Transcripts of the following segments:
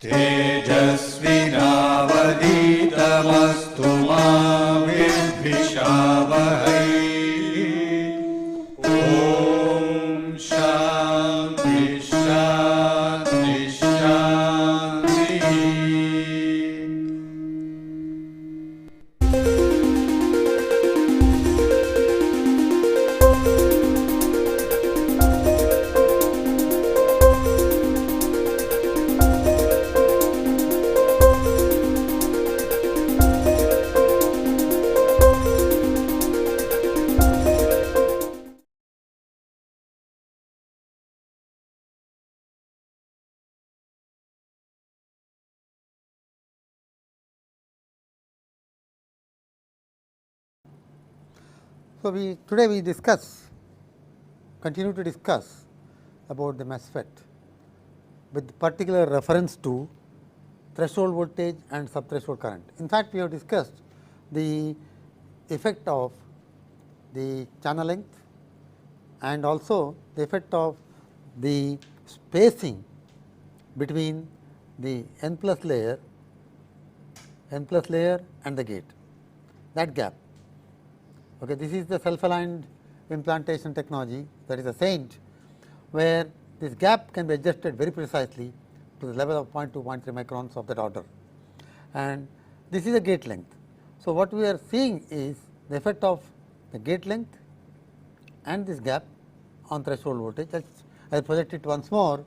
तेजस्विनावधीतमस्तु मा विद्विषावहै। ॐ शान्ति शान्ति शान्तिः। So, today we continue to discuss about the MESFET with particular reference to threshold voltage and subthreshold current. In fact, we have discussed the effect of the channel length and also the effect of the spacing between the n plus layer and the gate, that gap. Okay, this is the self-aligned implantation technology, that is a SAINT, where this gap can be adjusted very precisely to the level of 0.2, 0.3 microns of that order, and this is the gate length. So, what we are seeing is the effect of the gate length and this gap on threshold voltage. I will project it once more.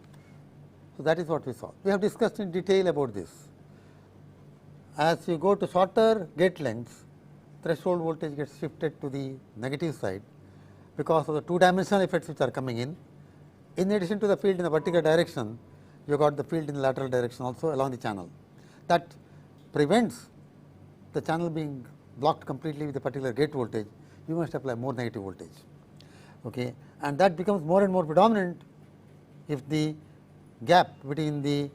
So, that is what we saw. We have discussed in detail about this. As you go to shorter gate lengths, threshold voltage gets shifted to the negative side because of the two dimensional effects which are coming in. In addition to the field in the vertical direction, you got the field in the lateral direction also along the channel. That prevents the channel being blocked completely with a particular gate voltage. You must apply more negative voltage, okay, and that becomes more and more predominant if the gap between the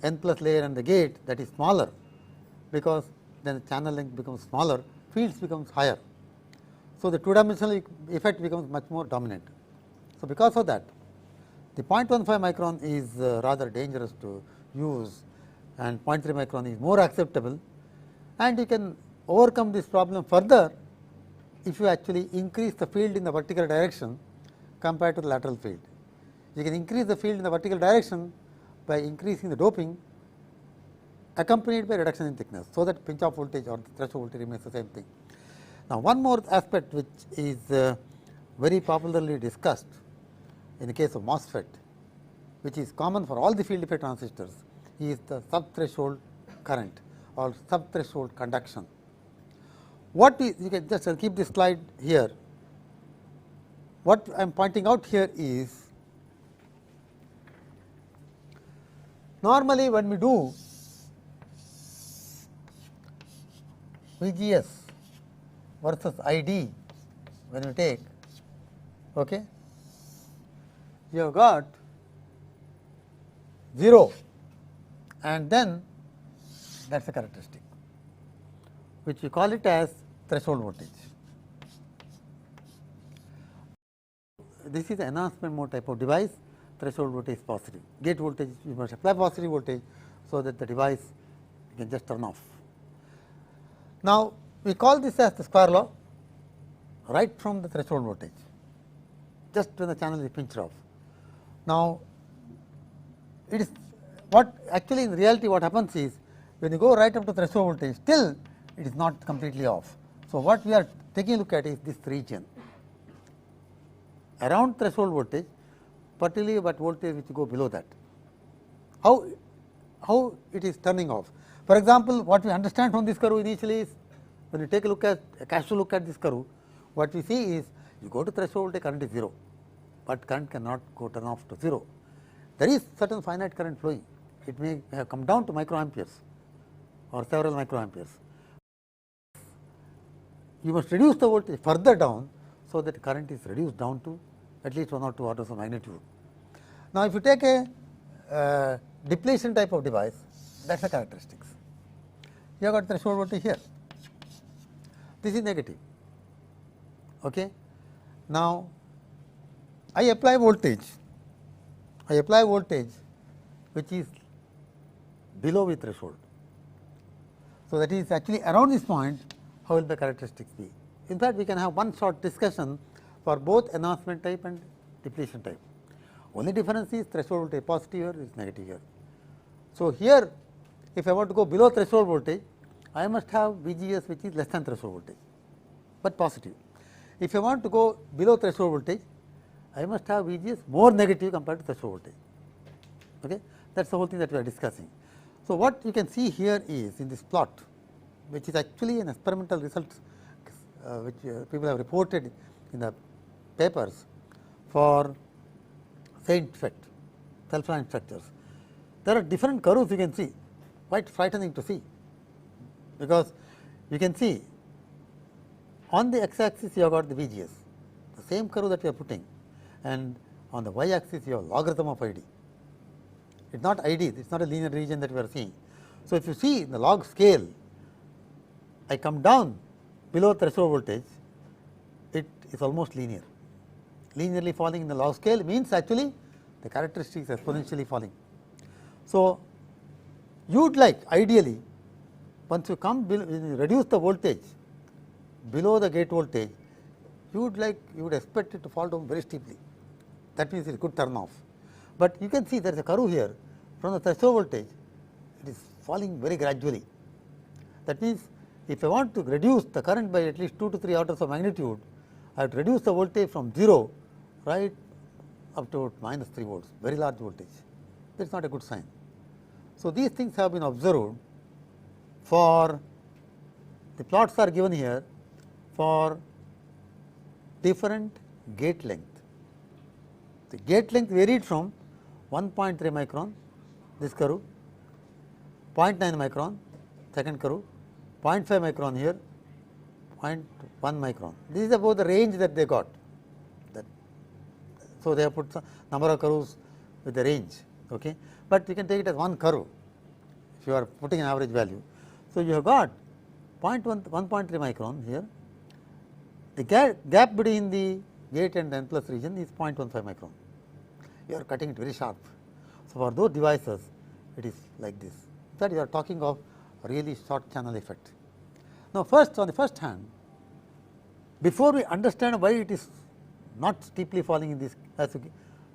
n plus layer and the gate, that is smaller, because then the channel length becomes smaller, fields becomes higher. So, the two dimensional effect becomes much more dominant. So, because of that, the 0.15 micron is rather dangerous to use, and 0.3 micron is more acceptable, and you can overcome this problem further if you actually increase the field in the vertical direction compared to the lateral field. You can increase the field in the vertical direction by increasing the doping accompanied by reduction in thickness, so that pinch off voltage or the threshold voltage remains the same thing. Now, one more aspect which is very popularly discussed in the case of MOSFET, which is common for all the field effect transistors, is the subthreshold current or subthreshold conduction. What you can just keep this slide here. What I am pointing out here is, normally when we do VGS versus ID, when you take, okay, you have got 0, and then that is a characteristic which we call it as threshold voltage. This is an enhancement mode type of device. Threshold voltage is positive, gate voltage you must apply positive voltage, so that the device you can just turn off. Now, we call this as the square law right from the threshold voltage, just when the channel is pinched off. Now, it is what actually in reality what happens is, when you go right up to threshold voltage, still it is not completely off. So, what we are taking a look at is this region around threshold voltage, particularly what voltage which go below that, how it is turning off. For example, what we understand from this curve initially is, when you take a look at a casual look at this curve, what we see is, you go to threshold voltage, current is 0, but current cannot go turn off to 0. There is certain finite current flowing, it may have come down to microamperes or several microamperes. You must reduce the voltage further down, so that current is reduced down to at least 1 or 2 orders of magnitude. Now, if you take a depletion type of device, that is the characteristics. You have got threshold voltage here, this is negative. Okay. Now, I apply voltage which is below V threshold. So, that is actually around this point how will the characteristics be. In fact, we can have one short discussion for both enhancement type and depletion type. Only difference is threshold voltage positive here is negative here. So, here if I want to go below threshold voltage, I must have VGS which is less than threshold voltage, but positive. If I want to go below threshold voltage, I must have VGS more negative compared to threshold voltage. Okay? That is the whole thing that we are discussing. So, what you can see here is in this plot, which is actually an experimental result which people have reported in the papers for SAINT effect, self-aligned structures. There are different curves you can see, quite frightening to see, because you can see on the x axis you have got the VGS, the same curve that you are putting, and on the y axis you have logarithm of ID. It is not ID, it is not a linear region that we are seeing. So, if you see in the log scale, I come down below threshold voltage, it is almost linear. Linearly falling in the log scale means actually the characteristics exponentially falling. So, you would like ideally once you come below, you reduce the voltage below the gate voltage, you would expect it to fall down very steeply. That means it is good turn off. But you can see there is a curve here from the threshold voltage, it is falling very gradually. That means, if I want to reduce the current by at least 2 to 3 orders of magnitude, I have to reduce the voltage from 0 right up to minus 3 volts, very large voltage. That is not a good sign. So, these things have been observed for the plots are given here for different gate length. The gate length varied from 1.3 micron, this curve, 0.9 micron, second curve, 0.5 micron here, 0.1 micron. This is about the range that they got. So, they have put some number of curves with the range, okay. But you can take it as one curve if you are putting an average value. So, you have got 1.3 micron here, the gap between the gate and the N plus region is 0.15 micron. You are cutting it very sharp. So, for those devices it is like this, that you are talking of really short channel effect. Now, first on the first hand, before we understand why it is not steeply falling in this as to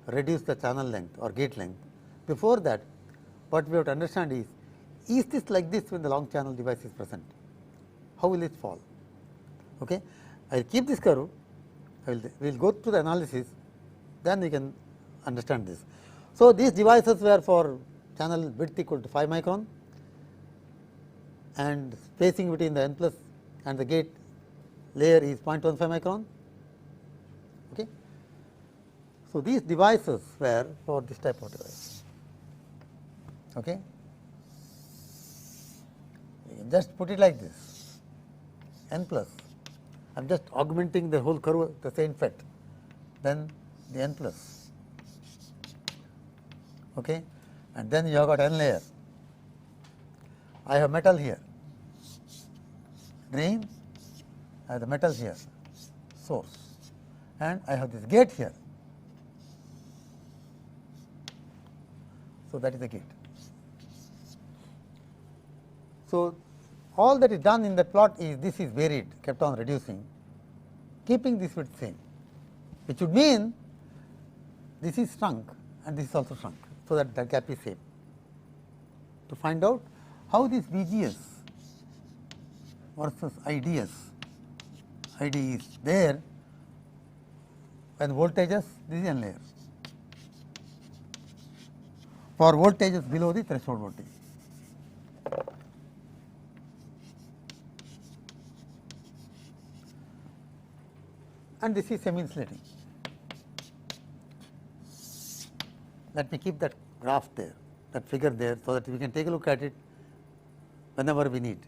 reduce the channel length or gate length, before that what we have to understand is this like this when the long channel device is present? How will it fall? Okay. I will keep this curve, we will go through the analysis, then we can understand this. So, these devices were for channel width equal to 5 micron and spacing between the N plus and the gate layer is 0.15 micron. Okay. So, these devices were for this type of device. Okay. You can just put it like this, N plus, I am just augmenting the whole curve, the SAINT FET, then the N plus, okay. And then you have got N layer. I have metal here, drain, I have the metal here, source, and I have this gate here. So, that is the gate. So, all that is done in that plot is this is varied, kept on reducing, keeping this width same, which would mean this is shrunk and this is also shrunk. So, that the gap is same. To find out how this VGS versus IDS, ID is there when voltages, this is N layer, for voltages below the threshold voltage. And this is semi insulating. Let me keep that graph there, that figure there, so that we can take a look at it whenever we need.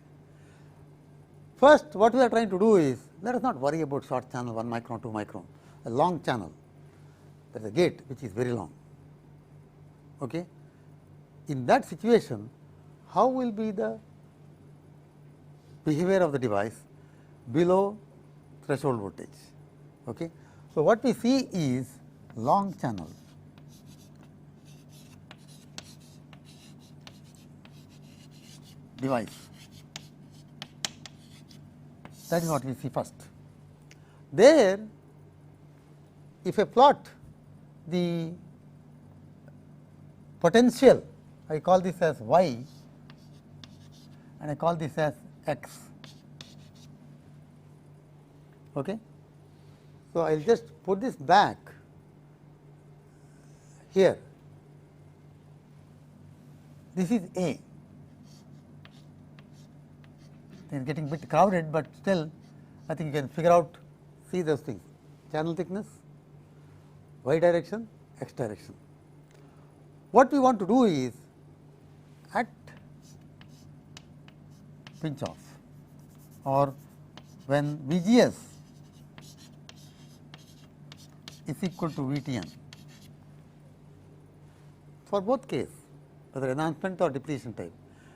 First, what we are trying to do is, let us not worry about short channel 1 micron, 2 micron, a long channel, that is a gate which is very long. Okay. In that situation, how will be the behavior of the device below threshold voltage? Okay. So, what we see is long channel device. That is what we see first. There, if I plot the potential, I call this as y and I call this as x. Okay. So, I will just put this back here. This is A. They are getting a bit crowded, but still I think you can figure out, see those things, channel thickness, y direction, x direction. What we want to do is at pinch off or when VGS is equal to VTN, for both case, whether enhancement or depletion type,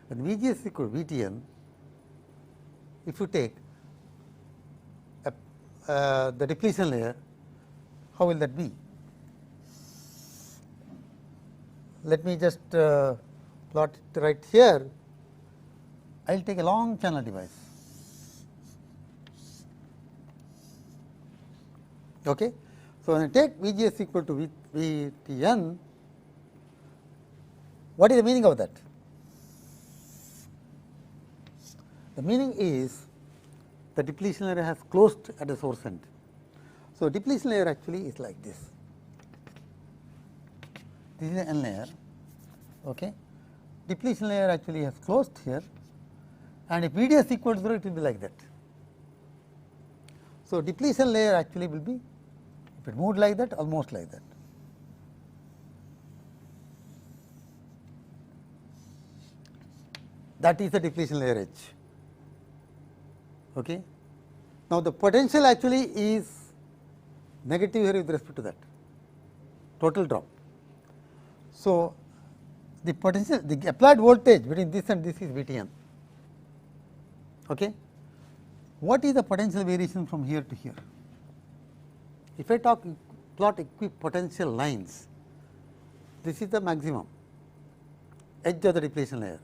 when VGS is equal to VTN, if you take the depletion layer, how will that be? Let me just plot it right here. I will take a long channel device. Okay. So, when I take VGS equal to VTN, what is the meaning of that? The meaning is the depletion layer has closed at the source end. So, depletion layer actually is like this. This is the N layer. Okay. Depletion layer actually has closed here, and if VDS equal to 0, it will be like that. So, depletion layer actually will be, if it moved like that, almost like that. That is the depletion layer edge. Okay. Now, the potential actually is negative here with respect to that total drop. So, the potential, the applied voltage between this and this is VTN. Okay. What is the potential variation from here to here? If I plot equipotential lines, this is the maximum edge of the depletion layer.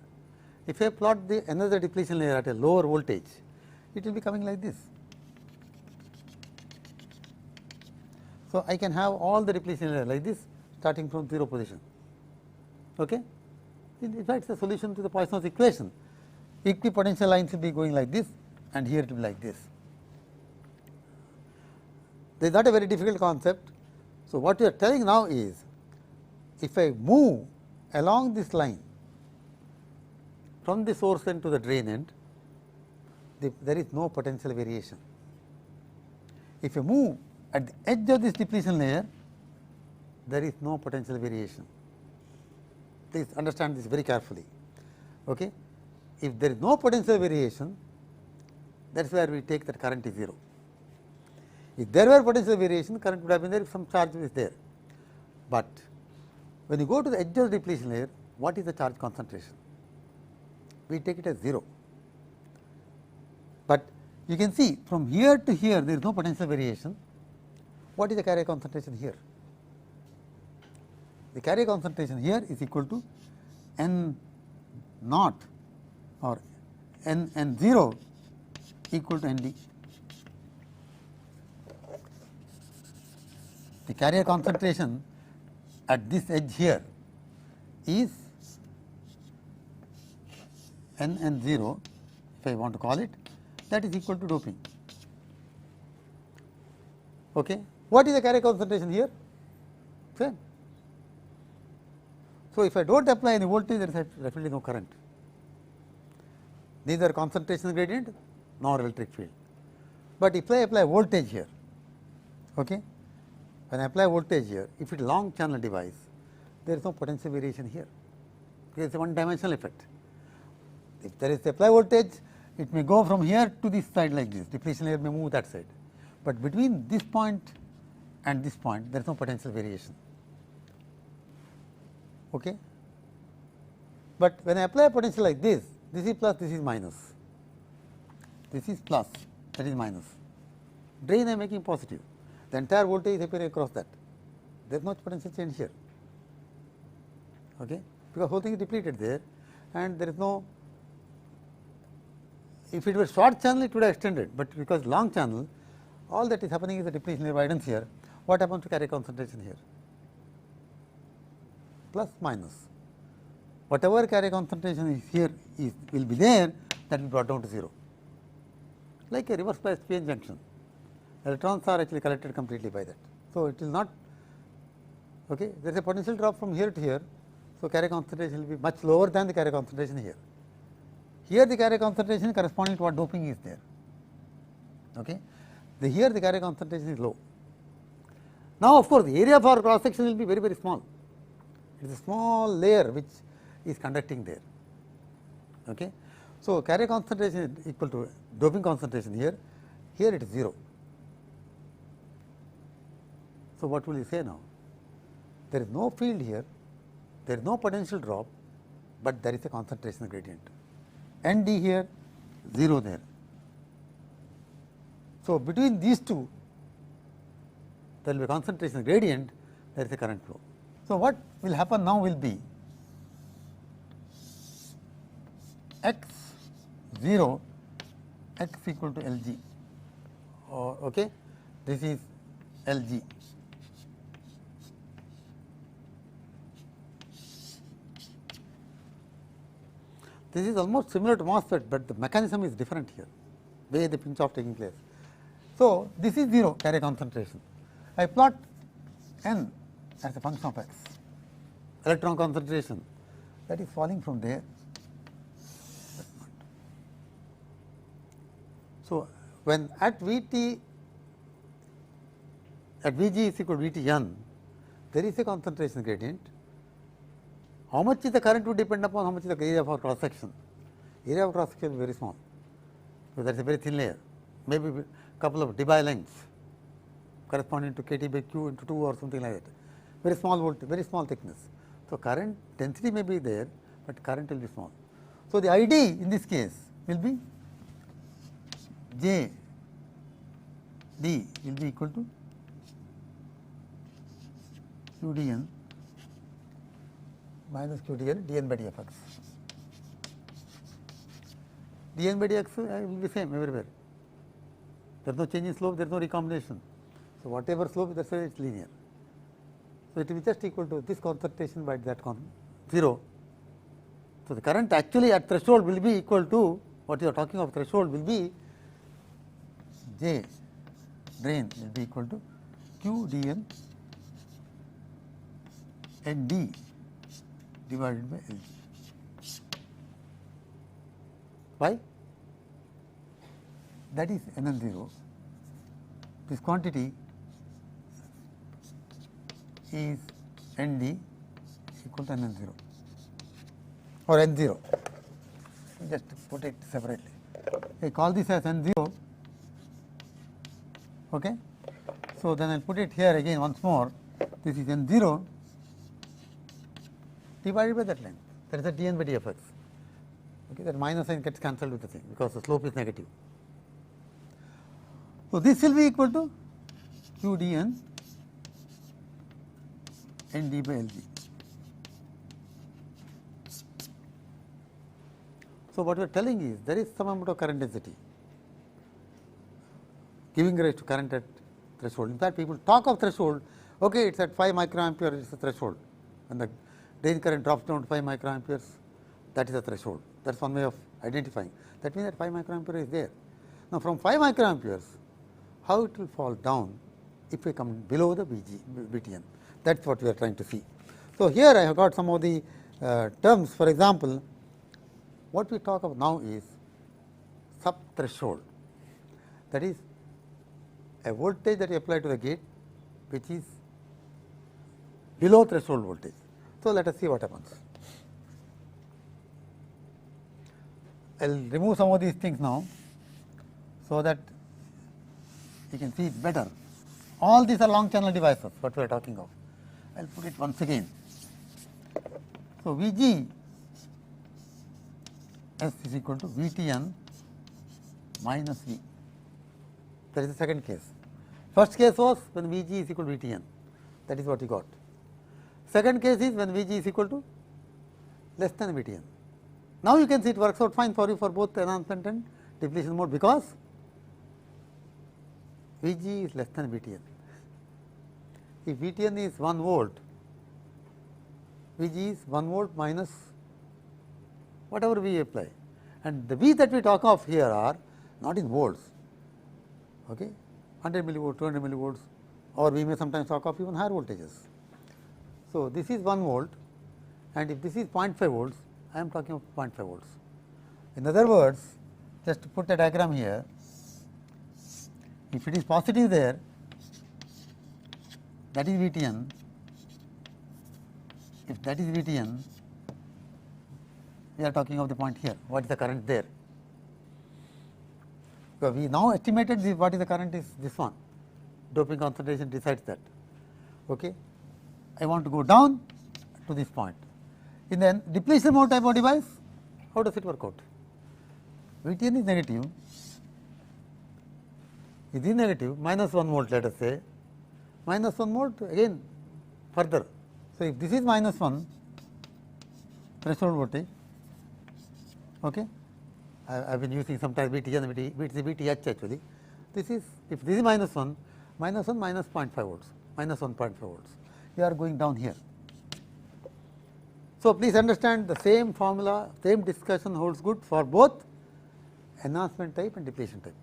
If I plot another depletion layer at a lower voltage, it will be coming like this. So, I can have all the depletion layer like this starting from 0 position. Okay. In fact, it is the solution to the Poisson's equation. Equipotential lines will be going like this and here it will be like this. This is not a very difficult concept. So, what we are telling now is, if I move along this line from the source end to the drain end, there is no potential variation. If you move at the edge of this depletion layer, there is no potential variation. Please understand this very carefully. Okay. If there is no potential variation, that is where we take that current is 0. If there were potential variation, current would have been there if some charge is there. But when you go to the edge of the depletion layer, what is the charge concentration? We take it as 0. But you can see from here to here there is no potential variation. What is the carrier concentration here? The carrier concentration here is equal to N naught or N 0 equal to N d. The carrier concentration at this edge here is N 0, if I want to call it, that is equal to doping. Okay. What is the carrier concentration here? Same. So, if I do not apply any voltage, there is definitely no current, neither concentration gradient nor electric field. But if I apply voltage here, okay, when I apply voltage here, if it is long channel device, there is no potential variation here, it is a one dimensional effect. If there is apply voltage, it may go from here to this side like this, depletion layer may move that side, but between this point and this point there is no potential variation. Okay. But when I apply a potential like this is plus, this is minus, this is plus, that is minus, drain I am making positive, the entire voltage is appearing across that, there is no potential change here, okay, because whole thing is depleted there and there is no if it were short channel it would have extended, but because long channel all that is happening is the depletion avoidance here. What happens to carrier concentration here? Plus minus. Whatever carrier concentration is here will be there, that will be brought down to 0, like a reverse bias p-n junction. Electrons are actually collected completely by that. So, it will not, okay, there is a potential drop from here to here. So, carrier concentration will be much lower than the carrier concentration here. Here the carrier concentration corresponding to what doping is there. Okay. Here the carrier concentration is low. Now, of course, the area for cross section will be very, very small. It is a small layer which is conducting there. Okay. So, carrier concentration is equal to doping concentration here, here it is 0. So, what will you say now? There is no field here, there is no potential drop, but there is a concentration gradient. Nd here, 0 there. So, between these two, there will be a concentration gradient, there is a current flow. So, what will happen now will be x 0, x equal to Lg, okay. This is Lg. This is almost similar to MOSFET, but the mechanism is different here, where the pinch off taking place. So, this is 0 carrier concentration. I plot n as a function of x, electron concentration that is falling from there. So, when at Vt at Vg is equal to Vtn, there is a concentration gradient. How much is the current would depend upon how much is the area of our cross section. Area of cross section is very small, so that is a very thin layer, maybe a couple of Debye lengths corresponding to kT by q into 2 or something like that, very small voltage, very small thickness. So, current density may be there, but current will be small. So, the ID in this case will be J D will be equal to q dn minus q dl dn by dfx. dn by dx will be same everywhere. There is no change in slope, there is no recombination. So, whatever slope that is it is linear. So, it will be just equal to this concentration by that 0. So, the current actually at threshold will be equal to what you are talking of, threshold will be J drain will be equal to q dn and d divided by Lg. Why? That is NN0. This quantity is Nd equal to NN0 or N0. Just put it separately. I call this as N0. Okay. So, then I will put it here again once more. This is N0 divided by that length, that is the dn by dfx. Okay, that minus sign gets cancelled with the thing because the slope is negative. So, this will be equal to q dn and d by Lg. So, what we are telling is there is some amount of current density giving rise to current at threshold. In fact, people talk of threshold, okay, it is at 5 microampere, it is the threshold. When the drain current drops down to 5 microamperes, that is the threshold. That is one way of identifying. That means that 5 microampere is there. Now, from 5 microamperes, how it will fall down if we come below the Btn. That is what we are trying to see. So, here I have got some of the terms. For example, what we talk about now is sub threshold, that is a voltage that you apply to the gate which is below threshold voltage. So, let us see what happens. I will remove some of these things now, so that you can see it better. All these are long channel devices, what we are talking of. I will put it once again. So, Vg S is equal to Vtn minus V. That is the second case. First case was when Vg is equal to Vtn, that is what you got. Second case is when Vg is equal to less than Vtn. Now, you can see it works out fine for you for both enhancement and depletion mode because Vg is less than Vtn. If Vtn is 1 volt, Vg is 1 volt minus whatever we apply, and the V that we talk of here are not in volts, okay, 100 millivolts, 200 millivolts, or we may sometimes talk of even higher voltages. So, this is 1 volt, and if this is 0.5 volts, I am talking of 0.5 volts. In other words, just to put a diagram here, if it is positive there, that is Vtn. If that is Vtn, we are talking of the point here, what is the current there. So, we now estimated what is the current is this one, doping concentration decides that. Okay. I want to go down to this point. In the depletion mode type of device, how does it work out? Vtn is negative, it is negative, minus 1 volt, let us say, minus 1 volt again further. So, if this is minus 1 threshold voltage, okay, I have been using sometimes Vtn and Vth actually. This is, if this is minus 1 minus 0.5 volts, minus 1.5 volts, you are going down here. So, please understand the same formula, same discussion holds good for both enhancement type and depletion type.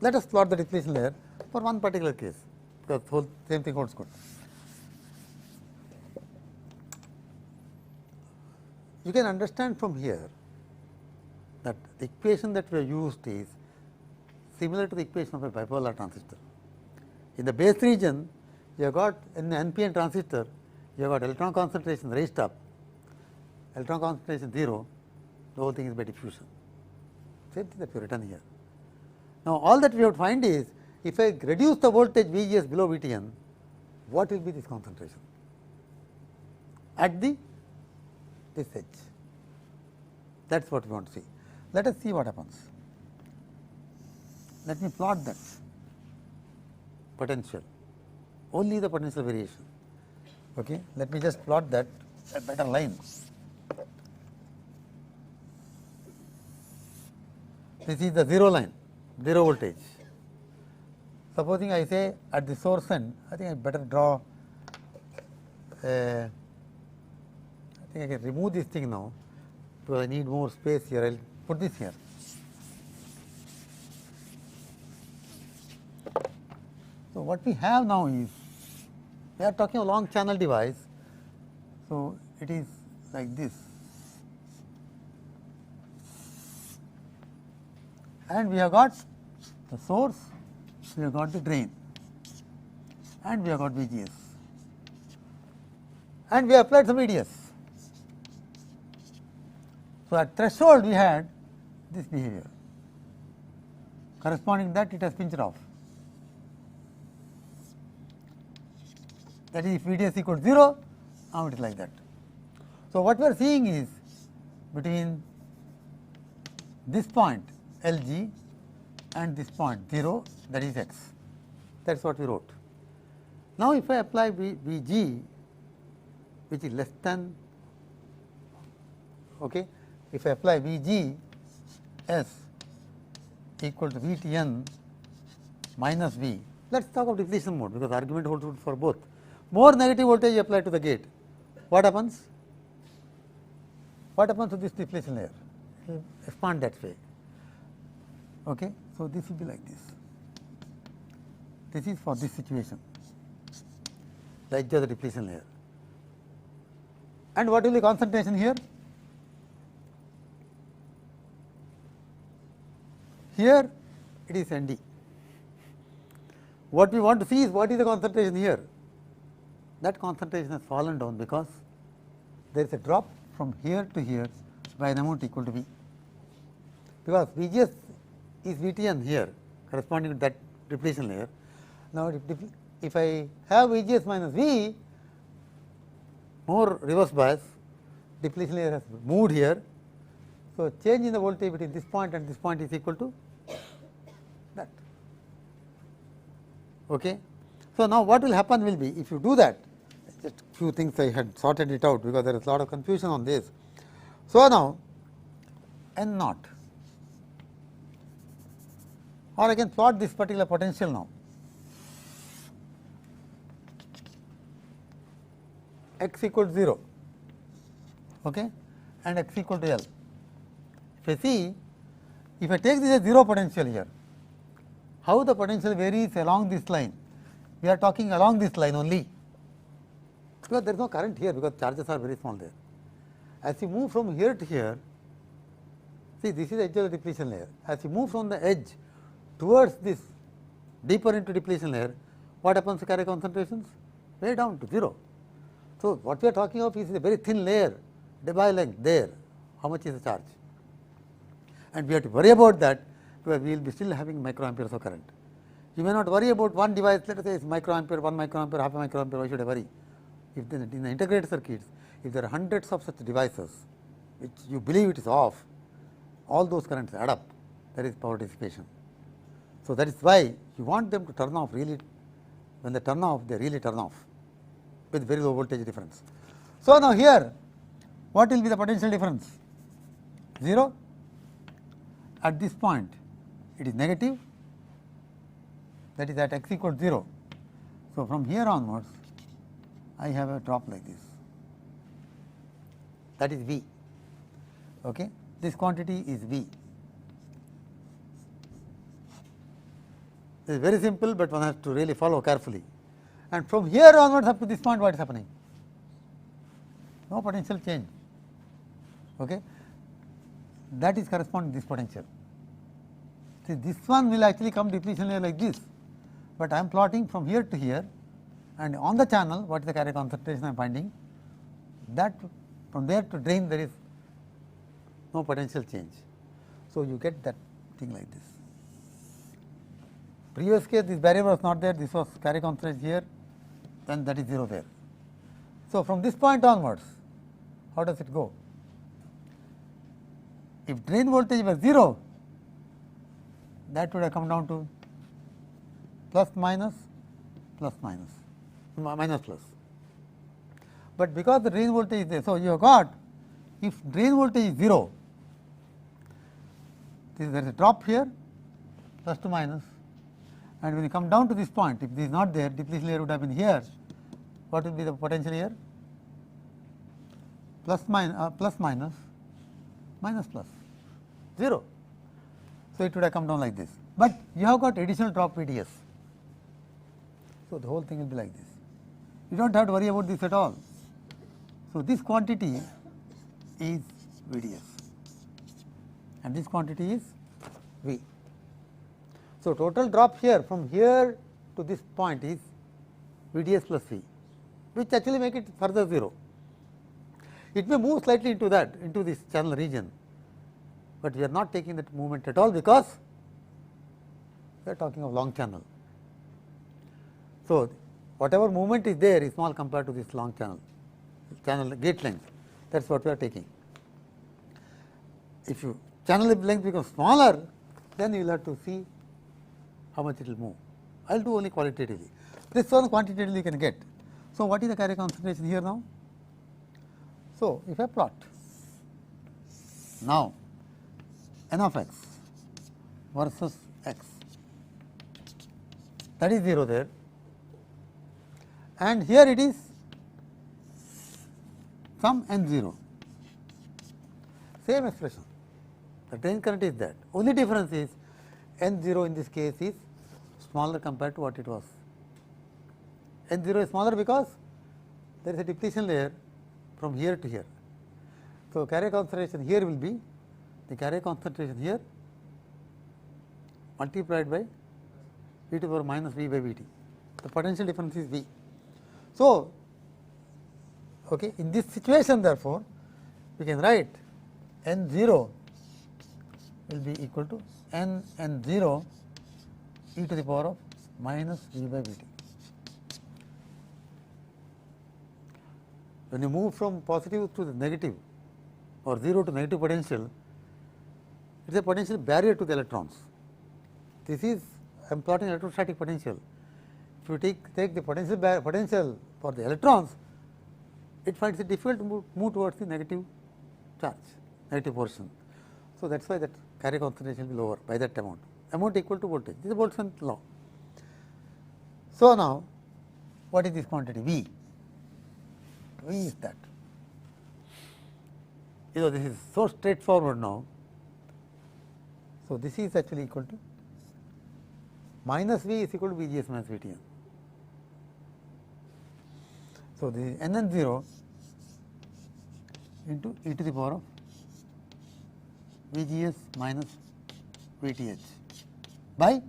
Let us plot the depletion layer for one particular case, because whole same thing holds good. You can understand from here that the equation that we have used is similar to the equation of a bipolar transistor. In the base region, you have got in the NPN transistor, you have got electron concentration raised up, electron concentration 0, the whole thing is by diffusion. Same thing that we have written here. Now, all that we have to find is, if I reduce the voltage Vgs below Vtn, what will be this concentration at this edge? That is what we want to see. Let us see what happens. Let me plot that potential, only the potential variation. Okay. Let me just plot that a better line. This is the 0 line, 0 voltage. Supposing I say at the source end, I think I better draw, I think I can remove this thing now, because I need more space here. I will put this here. So, what we have now is, we are talking a long channel device. So, it is like this, and we have got the source, we have got the drain, and we have got VGS, and we have applied some VDS. So, at threshold we had this behavior, corresponding to that it has pinched off. That is, if VDS equals 0, now it is like that. So, what we are seeing is between this point LG and this point 0, that is x, that is what we wrote. Now, if I apply Vg, which is less than, okay, if I apply Vg s equal to Vtn minus V, let us talk of depletion mode, because argument holds good for both. More negative voltage applied to the gate, what happens? What happens to this depletion layer? It will expand that way. Okay. So, this will be like this. This is for this situation, the edge of the depletion layer. And what will be concentration here? Here it is Nd. What we want to see is what is the concentration here. That concentration has fallen down because there is a drop from here to here by an amount equal to V, because Vgs is Vtn here corresponding to that depletion layer. Now, if I have Vgs minus V, more reverse bias, depletion layer has moved here. So, change in the voltage between this point and this point is equal to that. Okay. So, now what will happen will be, if you do that, just few things I had sorted it out, because there is a lot of confusion on this. So, now N naught or I can plot this particular potential now. X equal to 0, okay, and x equal to L. If I see, if I take this as 0 potential here, how the potential varies along this line? We are talking along this line only, because there is no current here, because charges are very small there. As you move from here to here, see, this is the edge of the depletion layer. As you move from the edge towards this deeper into depletion layer, what happens to carrier concentrations? Way down to 0. So, what we are talking of is a very thin layer, Debye length there, how much is the charge? And we have to worry about that, because we will be still having microamperes of current. You may not worry about one device, let us say it is microampere, 1 microampere, half a microampere, why should I worry? If in the integrated circuits, if there are hundreds of such devices, which you believe it is off, all those currents add up, there is power dissipation. So, that is why you want them to turn off really, when they turn off, they really turn off with very low voltage difference. So, now here what will be the potential difference? 0. At this point it is negative, that is at x equal to 0. So, from here onwards I have a drop like this, that is V. Okay. This quantity is V. It is very simple, but one has to really follow carefully. And from here onwards up to this point, what is happening? No potential change. Okay. That is corresponding to this potential. See, this one will actually come depletion layer like this, but I am plotting from here to here, and on the channel what is the carrier concentration I am finding, that from there to drain there is no potential change. So, you get that thing like this. Previous case this barrier was not there, this was carrier concentration here, then that is 0 there. So, from this point onwards, how does it go? If drain voltage was 0, that would have come down to plus minus, plus minus, minus plus. But because the drain voltage is there, so you have got, if drain voltage is 0, there is a drop here, plus to minus, and when you come down to this point, if this is not there, depletion layer would have been here. What will be the potential here? Plus minus, minus plus, 0. So, it would have come down like this, but you have got additional drop VDS. So, the whole thing will be like this. You do not have to worry about this at all. So, this quantity is VDS and this quantity is V. So, total drop here from here to this point is VDS plus V, which actually make it further 0. It may move slightly into that, into this channel region, but we are not taking that movement at all, because we are talking of long channel. So, whatever movement is there is small compared to this long channel gate length, that is what we are taking. If you channel length becomes smaller, then you will have to see how much it will move. I will do only qualitatively. This one quantitatively you can get. So, what is the carrier concentration here now? So, if I plot now n of x versus x, that is 0 there, and here it is some n0, same expression, the drain current is that, only difference is n0 in this case is smaller compared to what it was. N0 is smaller because there is a depletion layer from here to here. So, carrier concentration here will be the carrier concentration here multiplied by e to the power minus V by Vt. The potential difference is V. So, okay, in this situation therefore, we can write N0 will be equal to N0 e to the power of minus V by Vt. When you move from positive to the negative or 0 to negative potential, it is a potential barrier to the electrons. This is, I am plotting electrostatic potential. If you take the potential for the electrons, it finds it difficult to move towards the negative charge, negative portion. So, that is why that carrier concentration will be lower by that amount. amount equal to voltage. This is Boltzmann's law. So, now what is this quantity V? V is that. This is so straightforward now. So, this is actually equal to minus V is equal to VGS minus VTN. So, this is Nn 0 into e to the power of VGS minus VTH by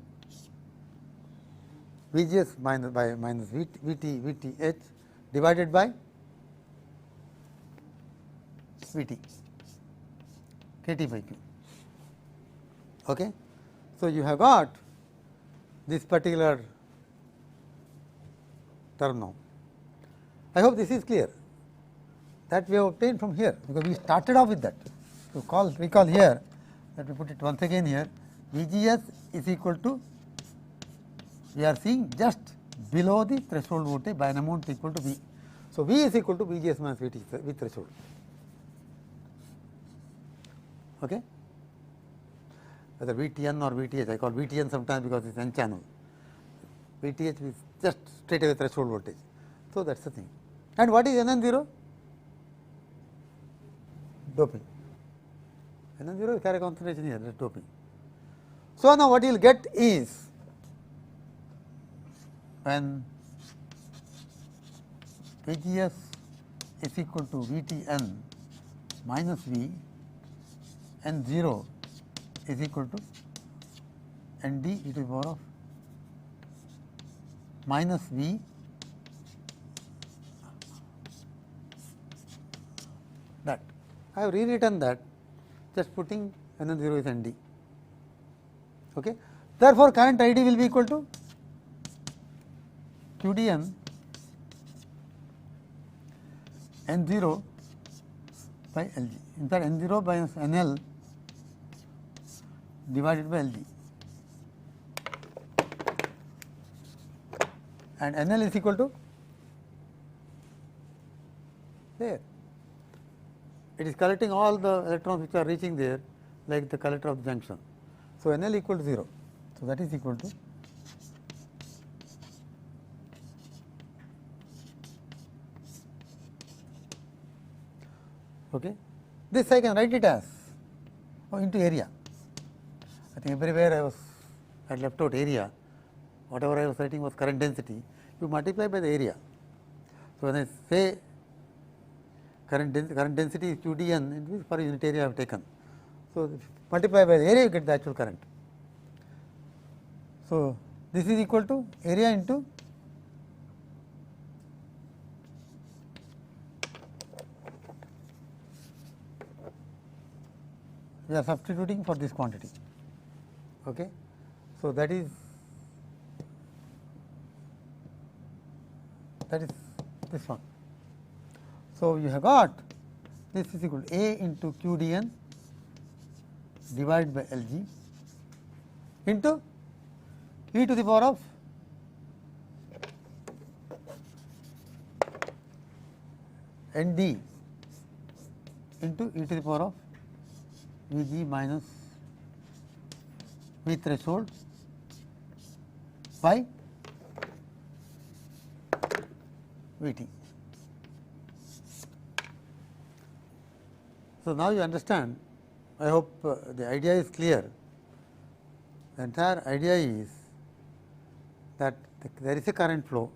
VGS minus VTH divided by VT, KT by Q. Okay. So, you have got this particular term now. I hope this is clear, that we have obtained from here, because we started off with that. So, recall here, let me put it once again here, VGS is equal to, we are seeing just below the threshold voltage by an amount equal to V. So, V is equal to VGS minus VT with threshold. Okay. Whether VTN or VTH, I call VTN sometimes because it is N channel, VTH is just straight away threshold voltage. So, that is the thing. And what is Nn 0? Doping. Nn 0 is carrier concentration here, that is doping. So, now what you will get is, when VGS is equal to VTN minus V, N 0 is equal to Nd e to the power of minus V that. I have rewritten that, just putting Nn 0 is Nd. Okay. Therefore, current ID will be equal to QDN N0 by Lg. In fact, N0 by NL divided by Lg, and NL is equal to there. It is collecting all the electrons which are reaching there, like the collector of the junction. So, NL equal to 0. So, that is equal to okay. This I can write it as into area. I think everywhere I had left out area, whatever I was writing was current density, you multiply by the area. So, when I say current density is QDN, it means per unit area I have taken. So, multiply by the area, you get the actual current. So, this is equal to area into we are substituting for this quantity. Okay. So, that is this one. So, you have got this is equal to A into QDN divided by Lg into e to the power of Nd into e to the power of Vg minus V threshold by Vt. So, now you understand, I hope the idea is clear. The entire idea is that there is a current flow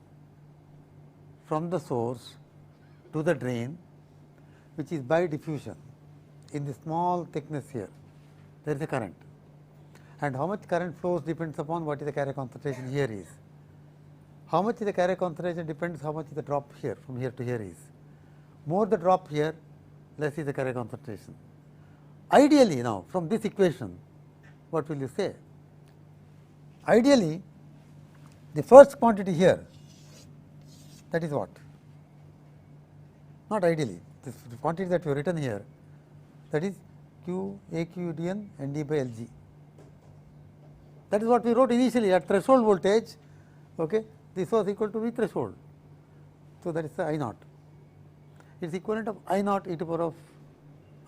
from the source to the drain, which is by diffusion in the small thickness here, there is a current, and how much current flows depends upon what is the carrier concentration here is. How much is the carrier concentration depends how much is the drop here from here to here is. More the drop here, less is the carrier concentration. Ideally, now from this equation, what will you say? Ideally, the first quantity here, that is what? Not ideally, this quantity that you have written here, that is Q A Q D N N D by L G. That is what we wrote initially at threshold voltage. Okay, this was equal to V threshold. So, that is the I naught. It is equivalent of I naught e to the power of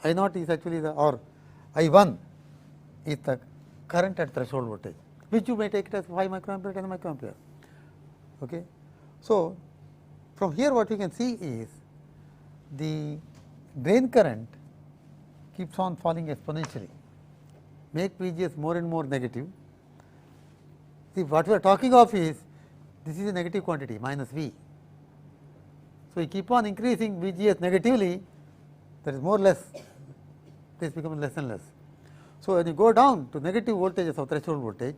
I naught is actually the, or I 1 is the current at threshold voltage, which you may take it as 5 microampere, 10 microampere. Okay. So, from here what we can see is the drain current keeps on falling exponentially, make VGS more and more negative. See, what we are talking of is this is a negative quantity minus V. So, we keep on increasing VGS negatively, there is more less, this becomes less and less. So, when you go down to negative voltages of threshold voltage,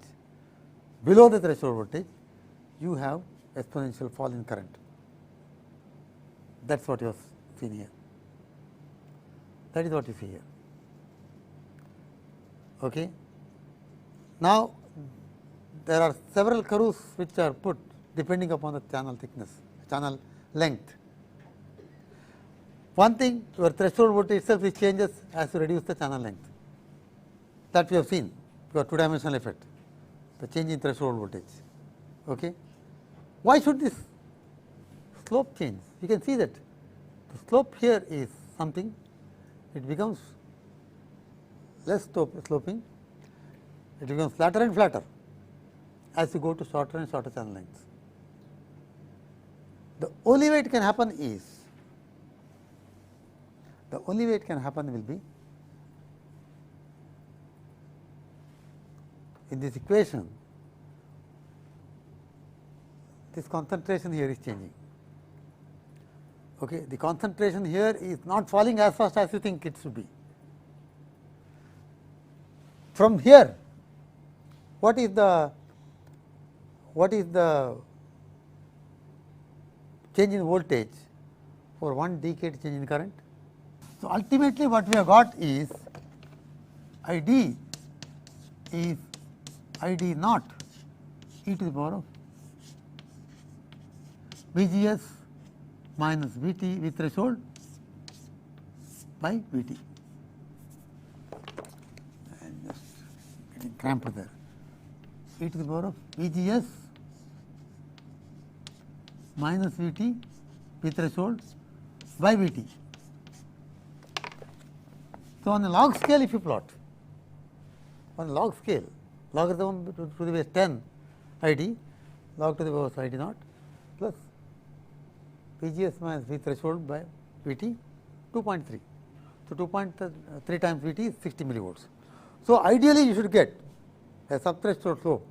below the threshold voltage, you have exponential fall in current. That is what you have seen here. That is what you see here. Okay. Now, there are several curves which are put depending upon the channel thickness, channel length. One thing, your threshold voltage itself which changes as you reduce the channel length, that we have seen, your two dimensional effect, the change in threshold voltage. Okay. Why should this slope change? You can see that the slope here is something, it becomes less sloping, it becomes flatter and flatter as you go to shorter and shorter channel lengths. The only way it can happen is, the only way it can happen will be in this equation, this concentration here is changing. Okay. The concentration here is not falling as fast as you think it should be. From here, what is the change in voltage for 1 decade change in current? So, ultimately what we have got is I d is I d naught e to the power of V G S minus V T V threshold by V T. I am just getting cramped there. E to the power of V G S minus V T V threshold by V T. So, on a log scale if you plot, on a log scale, logarithm to the base 10 I d log to the power I d naught plus V G S minus V threshold by V T 2.3. So, 2.3 times V T is 60 millivolts. So, ideally you should get a subthreshold slope,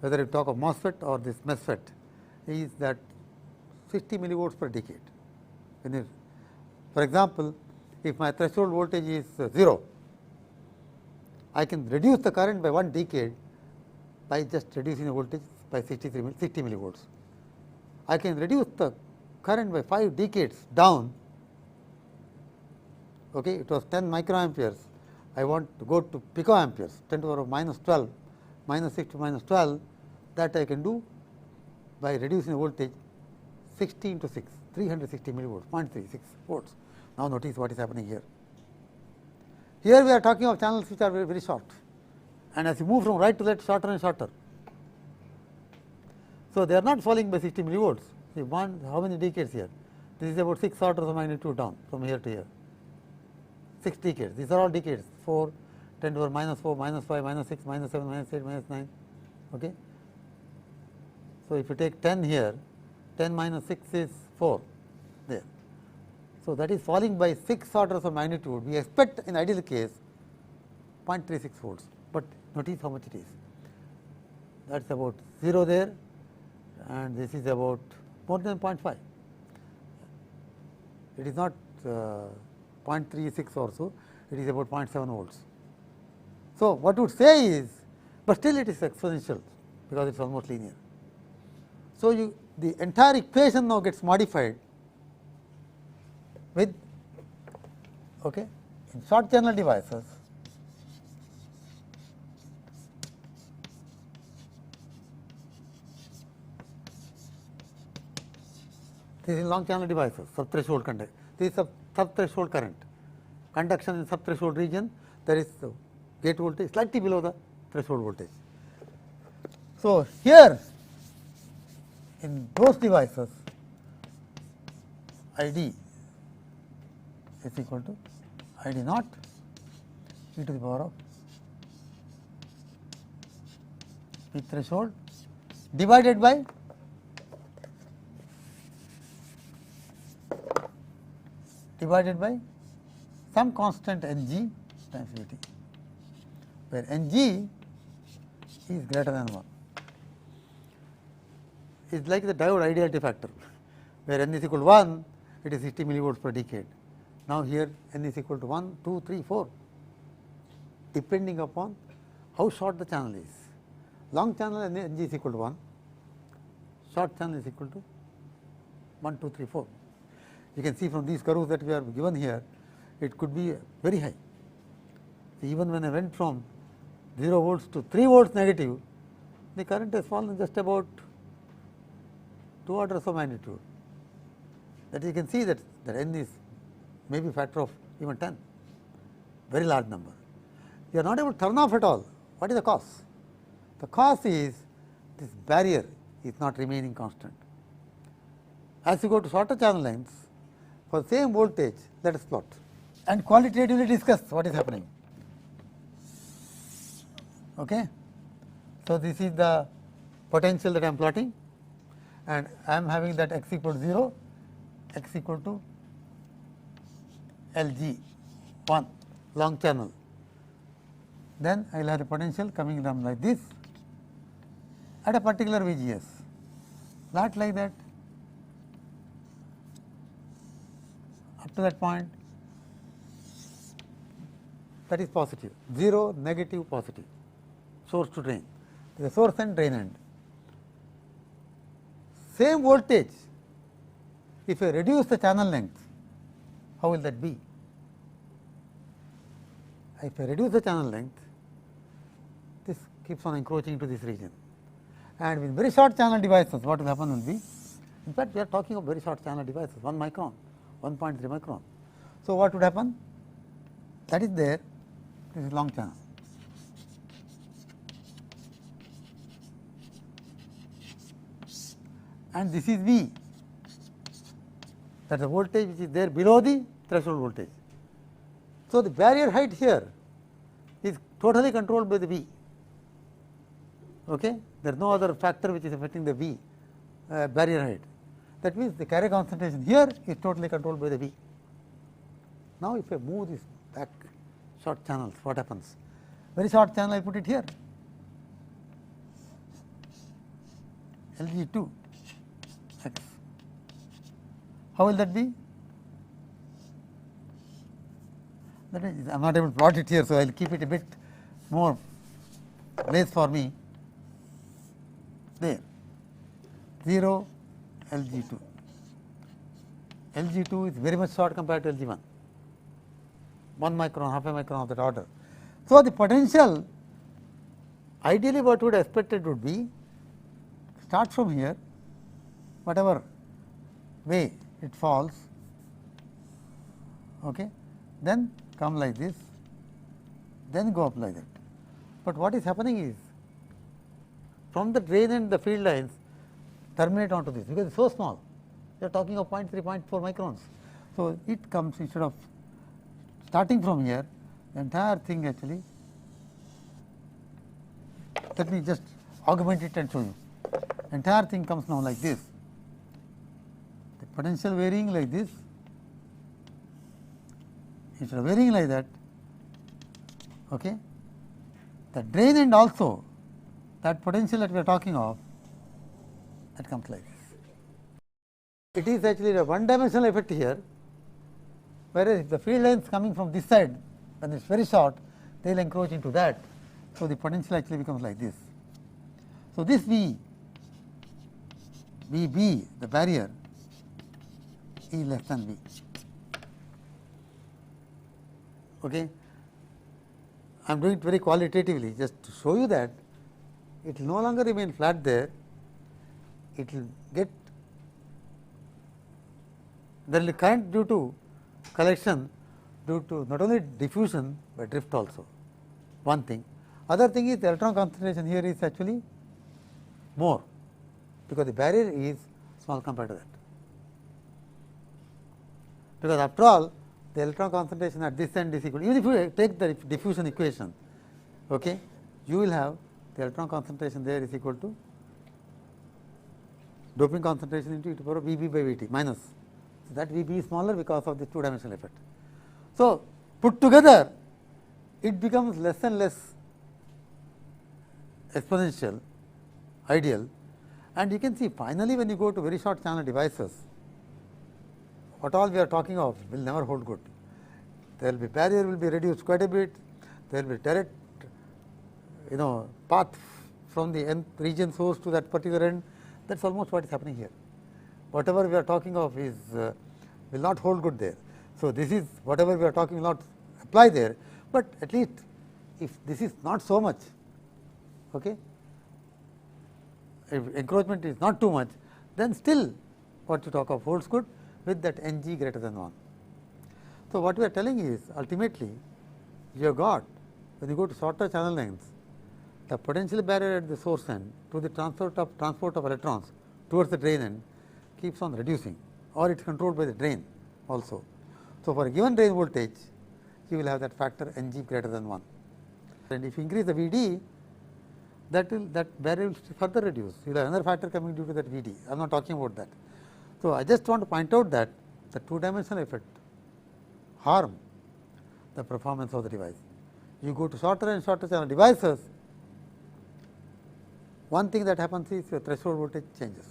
whether you talk of MOSFET or this MESFET, is that 60 millivolts per decade. For example, if my threshold voltage is 0, I can reduce the current by 1 decade by just reducing the voltage by 60 millivolts. I can reduce the current by 5 decades down. Okay, it was 10 microamperes. I want to go to picoamperes, 10 to the power of minus 12, minus 6 to minus 12. That I can do by reducing the voltage 60 into 6, 360 millivolts, 0.36 volts. Now, notice what is happening here. Here we are talking of channels which are very, very short, and as you move from right to left, shorter and shorter. So, they are not falling by 60 millivolts. See, how many decades here? This is about 6 orders of magnitude down from here to here. 6 decades. These are all decades. 4, 10 to the power minus 4, minus 5, minus 6, minus 7, minus 8, minus 9. Okay. So, if you take 10 here, 10 minus 6 is 4 there. So, that is falling by 6 orders of magnitude. We expect in ideal case 0.36 volts, but notice how much it is. That is about 0 there, and this is about more than 0.5. It is not 0.36 or so, it is about 0.7 volts. So, what you would say is, but still it is exponential because it is almost linear. So, the entire equation now gets modified with in short channel devices, this is long channel devices, subthreshold conduct. This is subthreshold current, conduction in subthreshold region, there is the gate voltage slightly below the threshold voltage. So, here in those devices I d is equal to I d naught e to the power of V threshold divided by some constant Ng times Vt, where Ng is greater than 1. It is like the diode ideality factor, where n is equal to 1, it is 60 millivolts per decade. Now, here n is equal to 1, 2, 3, 4, depending upon how short the channel is. Long channel Ng is equal to 1, short channel is equal to 1, 2, 3, 4. You can see from these curves that we are given here, it could be very high. Even when I went from 0 volts to 3 volts negative, the current has fallen just about 2 orders of magnitude. That you can see that n is maybe factor of even 10, very large number. You are not able to turn off at all. What is the cause? The cause is this barrier is not remaining constant. As you go to shorter channel lengths, for the same voltage, let us plot and qualitatively discuss what is happening. Okay. So, this is the potential that I am plotting, and I am having that x equal to 0, x equal to Lg 1 long channel. Then I will have the potential coming down like this at a particular VGS, not like that. Up to that point, that is positive, 0, negative, positive, source to drain, the source and drain end. Same voltage, if I reduce the channel length, how will that be? If I reduce the channel length, this keeps on encroaching into this region, and with very short channel devices, what will happen will be, in fact, we are talking of very short channel devices, 1 micron, 1.3 micron. So, what would happen? That is there, this is long channel. And this is V, that is the voltage which is there below the threshold voltage. So, the barrier height here is totally controlled by the V. Okay? There is no other factor which is affecting the V barrier height. That means, the carrier concentration here is totally controlled by the V. Now, if I move this back short channels, what happens? Very short channel, I put it here, Lg2 x. How will that be? That is, I am not able to plot it here, so I will keep it a bit more place for me. There, 0 Lg2. Lg2 is very much short compared to Lg1, 1 micron, half a micron of that order. So, the potential ideally what would expected would be start from here, whatever way it falls, okay, then come like this, then go up like that. But what is happening is, from the drain and the field lines terminate onto this, because it is so small, we are talking of 0.3, 0.4 microns. So, it comes instead of starting from here, the entire thing actually, let me just augment it and show you. Entire thing comes now like this, the potential varying like this, instead of varying like that, okay, the drain end also, that potential that we are talking of, that comes like this. It is actually a one dimensional effect here, whereas if the field lines coming from this side, when it is very short, they will encroach into that. So, the potential actually becomes like this. So, this VB, the barrier, is less than V. Okay. I am doing it very qualitatively, just to show you that it will no longer remain flat there, it will get, there will be current due to collection, due to not only diffusion, but drift also, one thing. Other thing is the electron concentration here is actually more, because the barrier is small compared to that. Because after all, the electron concentration at this end is equal, even if you take the diffusion equation, okay, you will have the electron concentration there is equal to doping concentration into e to the power of Vb by Vt minus. So, that Vb is smaller because of the two dimensional effect. So, put together it becomes less and less exponential ideal, and you can see finally when you go to very short channel devices, what all we are talking of will never hold good. There will be barrier will be reduced quite a bit, there will be direct path from the nth region source to that particular end. That is almost what is happening here. Whatever we are talking of is will not hold good there. So, this is whatever we are talking will not apply there, but at least if this is not so much, okay, if encroachment is not too much, then still what you talk of holds good with that Ng greater than 1. So, what we are telling is ultimately you have got, when you go to shorter channel lengths, the potential barrier at the source end to the transport of electrons towards the drain end keeps on reducing, or it is controlled by the drain also. So, for a given drain voltage you will have that factor Ng greater than 1, and if you increase the Vd, that barrier will further reduce. You will have another factor coming due to that Vd. I am not talking about that. So, I just want to point out that the two dimensional effect harm the performance of the device. You go to shorter and shorter channel devices, one thing that happens is your threshold voltage changes.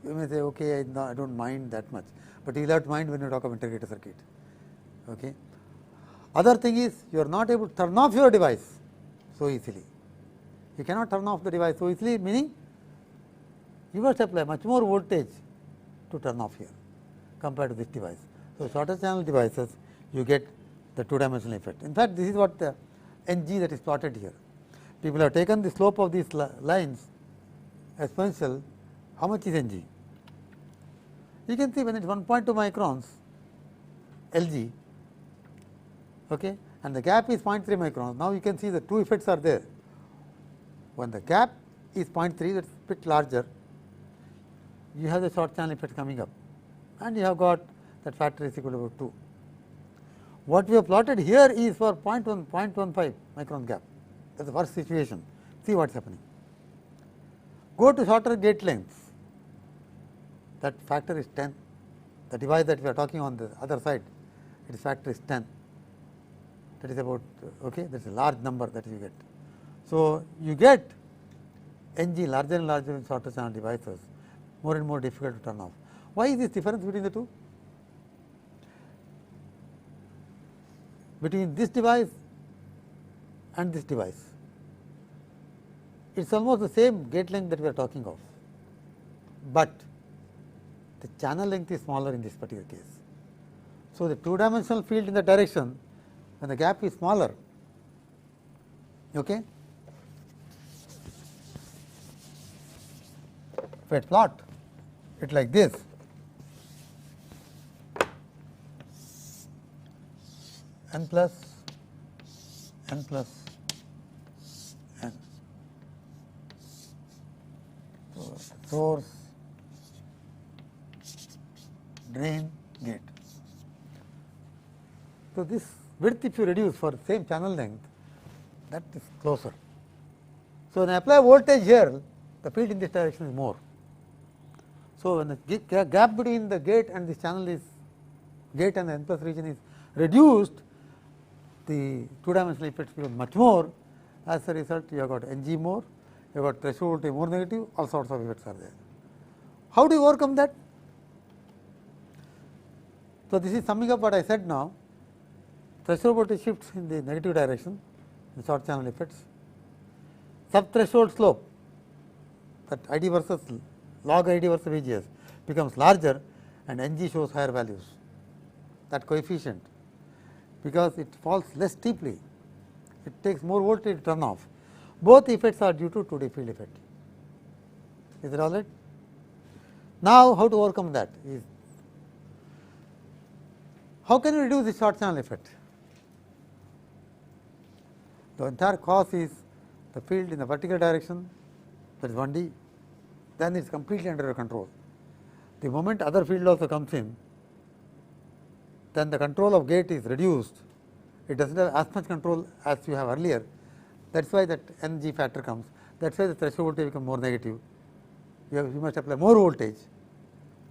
You may say, okay, I do not mind that much, but you will have to mind when you talk of integrated circuit. Okay. Other thing is you are not able to turn off your device so easily. You cannot turn off the device so easily, meaning you must apply much more voltage to turn off here compared to this device. So, shorter channel devices you get the two dimensional effect. In fact, this is what the Ng that is plotted here. People have taken the slope of these lines exponential. How much is Ng? You can see when it is 1.2 microns Lg, okay, and the gap is 0.3 microns. Now, you can see the two effects are there. When the gap is 0.3, that is a bit larger, you have the short channel effect coming up, and you have got that factor is equal to about 2. What we have plotted here is for 0.15 micron gap. That is the worst situation. See what is happening. Go to shorter gate lengths, that factor is 10. The device that we are talking on the other side, its factor is 10. That is about, okay, that is a large number that you get. So, you get Ng larger and larger in shorter channel devices, more and more difficult to turn off. Why is this difference between the two? Between this device and this device, it is almost the same gate length that we are talking of, but the channel length is smaller in this particular case. So, the two dimensional field in the direction when the gap is smaller, okay, if I plot it like this, n plus n plus n. So, source, drain, gate. So, this width if you reduce for same channel length, that is closer. So, when I apply voltage here, the field in this direction is more. So, when the gap between the gate and this channel is gate and the n plus region is reduced, the two dimensional effects become much more. As a result, you have got Ng more, you have got threshold voltage more negative, all sorts of effects are there. How do you overcome that? So, this is summing up what I said now. Threshold voltage shifts in the negative direction, the short channel effects. Sub threshold slope, that ID versus log ID versus VGS becomes larger, and Ng shows higher values, that coefficient, because it falls less steeply, it takes more voltage to turn off. Both effects are due to 2D field effect. Is it all right? Now, how to overcome that is, how can you reduce the short channel effect? The entire cause is the field in the vertical direction, that is 1D, then it is completely under your control. The moment other field also comes in, then the control of gate is reduced. It does not have as much control as you have earlier. That is why that Ng factor comes, that is why the threshold voltage becomes more negative. You must apply more voltage.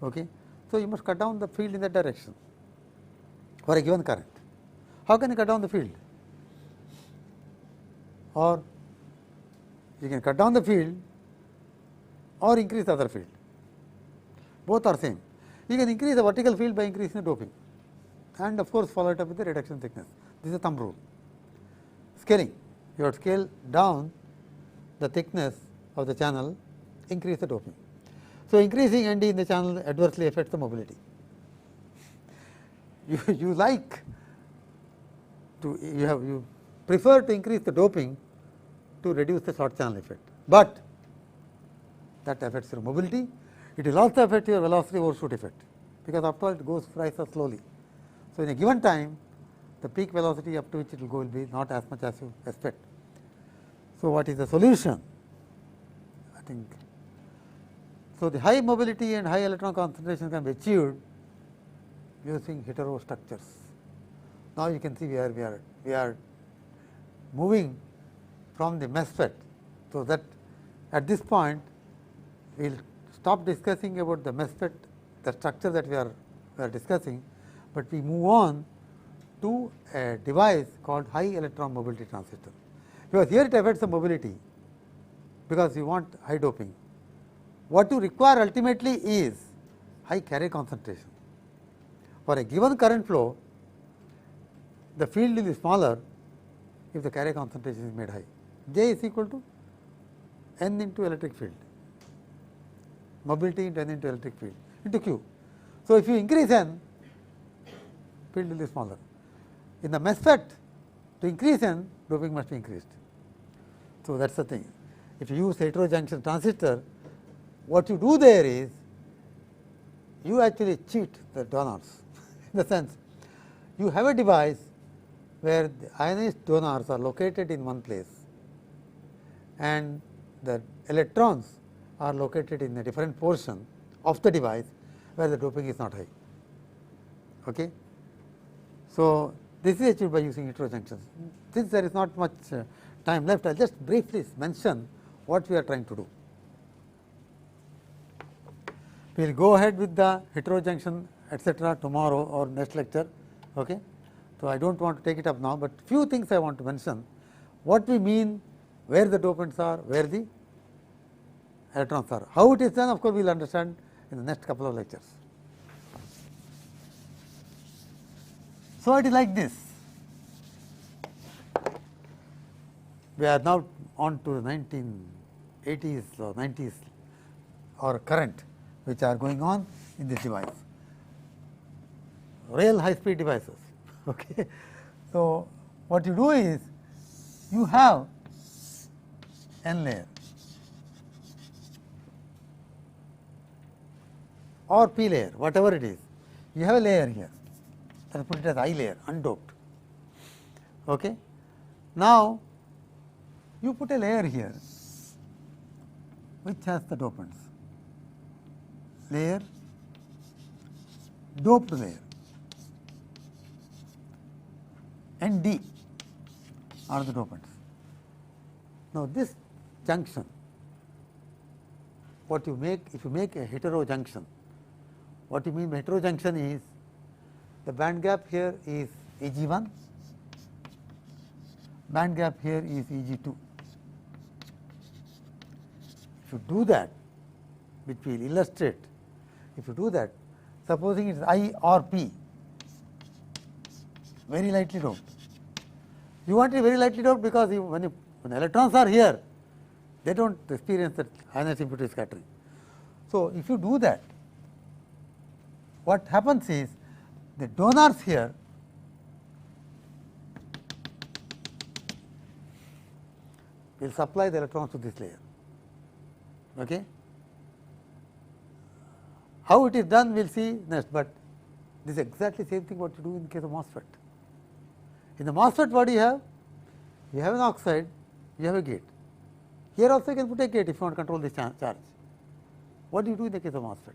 Okay. So, you must cut down the field in that direction for a given current. How can you cut down the field? Or you can cut down the field or increase the other field, both are same. You can increase the vertical field by increasing the doping, and of course, follow it up with the reduction thickness. This is a thumb rule. Scaling, you have to scale down the thickness of the channel, increase the doping. So, increasing Nd in the channel adversely affects the mobility. You like to, you prefer to increase the doping to reduce the short channel effect, but that affects your mobility. It will also affect your velocity overshoot effect, because after all it goes rises slowly. So, in a given time, the peak velocity up to which it will go will be not as much as you expect. So, what is the solution? I think so. The high mobility and high electron concentration can be achieved using heterostructures. Now, you can see we are moving from the MESFET. So, that at this point we will stop discussing about the MESFET, the structure that we are discussing, but we move on to a device called high electron mobility transistor, because here it affects the mobility, because you want high doping. What you require ultimately is high carrier concentration. For a given current flow, the field will be smaller if the carrier concentration is made high. J is equal to N into electric field, mobility into N into electric field into Q. So, if you increase N, field will be smaller. In the MESFET, to increase N, doping must be increased. So, that is the thing. If you use heterojunction transistor, what you do there is you actually cheat the donors in the sense you have a device where the ionized donors are located in one place and the electrons are located in a different portion of the device where the doping is not high. Okay. So, this is achieved by using heterojunctions. Since there is not much time left, I will just briefly mention what we are trying to do. We will go ahead with the heterojunction etc. tomorrow or next lecture. Okay. So, I do not want to take it up now, but few things I want to mention. What we mean, where the dopants are, where the electrons are. How it is done, of course, we will understand in the next couple of lectures. So, it is like this. We are now on to the 1980s or 90s or current which are going on in this device, real high speed devices. Okay. So, what you do is you have N layer or P layer, whatever it is, you have a layer here, let us put it as I layer, undoped. Okay. Now, you put a layer here which has the dopants, layer, doped layer, and D are the dopants. Now, this junction, what you make, if you make a heterojunction, what you mean by heterojunction is the band gap here is Eg1, band gap here is Eg2. If you do that, which we will illustrate, if you do that, supposing it is I or P, very lightly doped. You want it very lightly doped because when electrons are here, they do not experience that ionized impurity scattering. So, if you do that, what happens is the donors here will supply the electrons to this layer. Okay. How it is done we will see next, but this is exactly same thing what you do in case of MOSFET. In the MOSFET, what do you have? You have an oxide, you have a gate. Here also you can put a gate if you want to control this charge. What do you do in the case of MOSFET?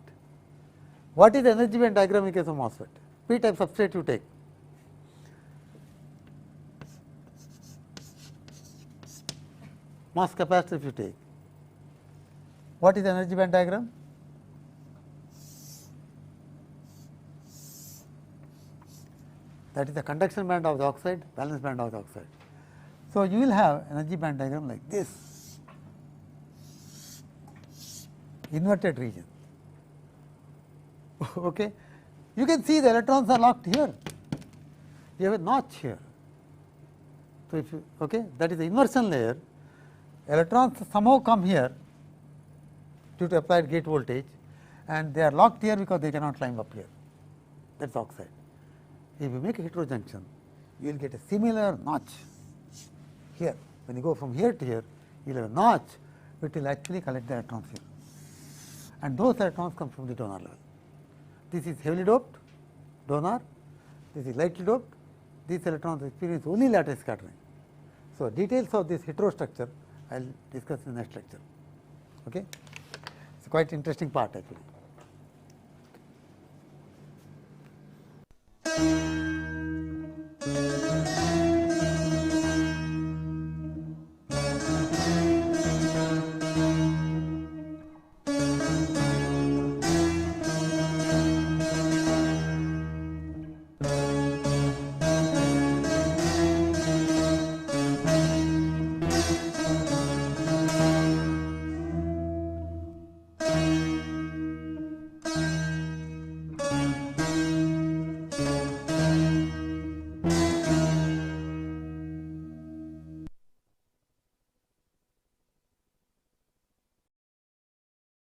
What is the energy band diagram in case of MOSFET? P type substrate you take. mass capacitor if you take. What is the energy band diagram? That is the conduction band of the oxide, valence band of the oxide. So, you will have energy band diagram like this, inverted region. Okay. You can see the electrons are locked here, you have a notch here. So, if you that is the inversion layer, electrons somehow come here due to applied gate voltage and they are locked here because they cannot climb up here, that is oxide. If you make a heterojunction, you will get a similar notch here. When you go from here to here, you will have a notch which will actually collect the electrons here, and those electrons come from the donor level. This is heavily doped donor, this is lightly doped, these electrons experience only lattice scattering. So, details of this heterostructure I will discuss in the next lecture. Okay? It is quite interesting part actually.